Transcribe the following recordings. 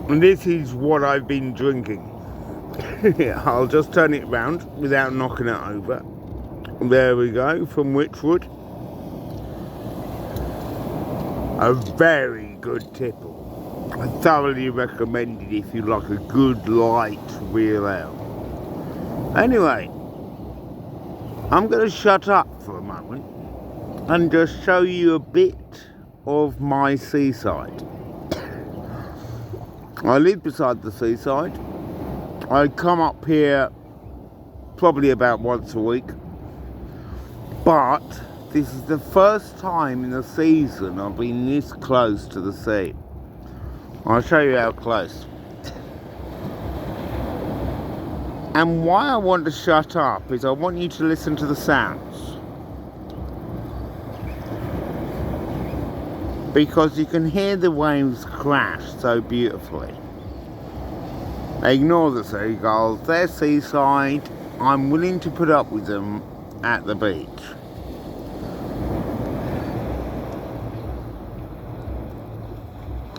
And this is what I've been drinking. I'll just turn it round without knocking it over. There we go, from Witchwood. A very good tipple. I thoroughly recommend it if you like a good light real ale. Anyway, I'm going to shut up for a moment and just show you a bit of my seaside. I live beside the seaside. I come up here probably about once a week, but this is the first time in the season I've been this close to the sea. I'll show you how close. And why I want to shut up is I want you to listen to the sounds. Because you can hear the waves crash so beautifully. Ignore the seagulls, they're seaside. I'm willing to put up with them at the beach.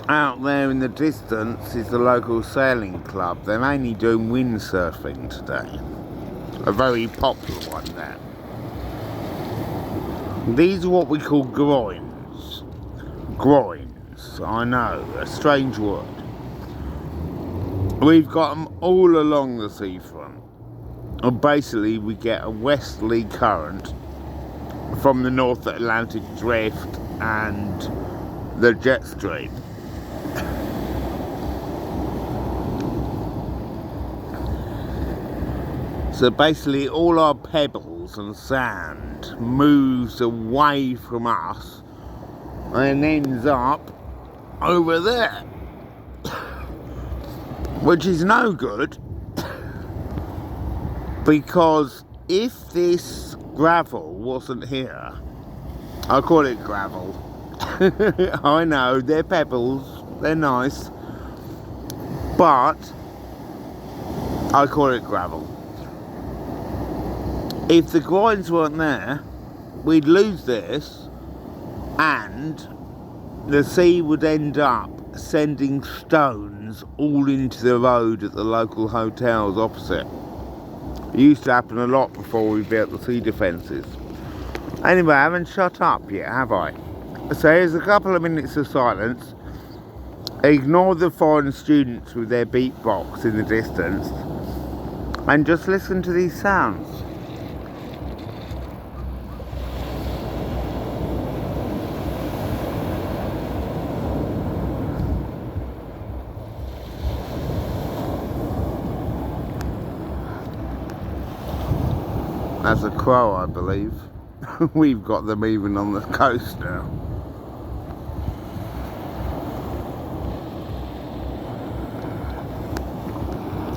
Out there in the distance is the local sailing club. They're mainly doing windsurfing today. A very popular one there. These are what we call groins. Groins, I know, a strange word. We've got them all along the seafront. And basically we get a westerly current from the North Atlantic Drift and the jet stream. So basically all our pebbles and sand moves away from us and ends up over there, which is no good, because if this gravel wasn't here, I call it gravel. I know, they're pebbles, they're nice, but I call it gravel. If the groins weren't there, we'd lose this, and the sea would end up sending stones all into the road at the local hotels opposite. It used to happen a lot before we built the sea defences. Anyway, I haven't shut up yet, have I? So here's a couple of minutes of silence. Ignore the foreign students with their beatbox in the distance, and just listen to these sounds. That's a crow, I believe. We've got them even on the coast now.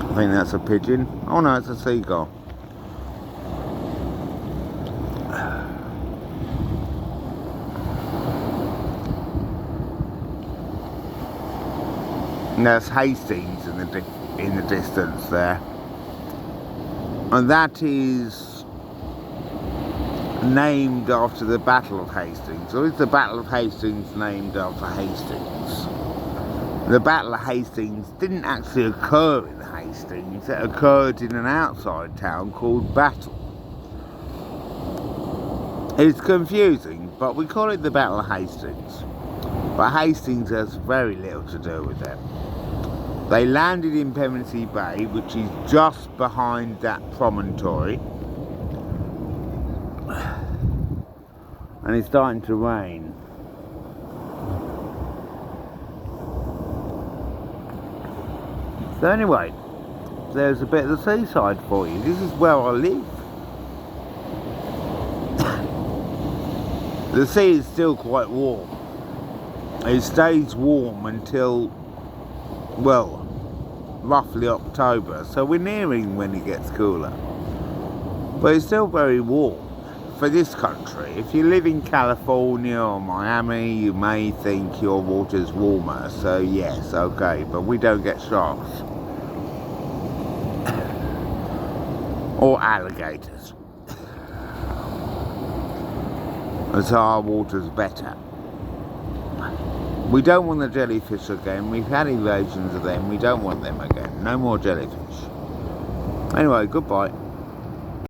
I think that's a pigeon. Oh no, it's a seagull. And there's Hastings in the distance there. And that is named after the Battle of Hastings, or is the Battle of Hastings named after Hastings? The Battle of Hastings didn't actually occur in Hastings, it occurred in an outside town called Battle. It's confusing, but we call it the Battle of Hastings. But Hastings has very little to do with it. They landed in Pevensey Bay, which is just behind that promontory. And it's starting to rain. So anyway, there's a bit of the seaside for you. This is where I live. The sea is still quite warm. It stays warm until, well, roughly October. So we're nearing when it gets cooler. But it's still very warm for this country. If you live in California or Miami, you may think your water's warmer. So yes, okay, but we don't get sharks. Or alligators. And so our water's better. We don't want the jellyfish again. We've had invasions of them. We don't want them again. No more jellyfish. Anyway, goodbye.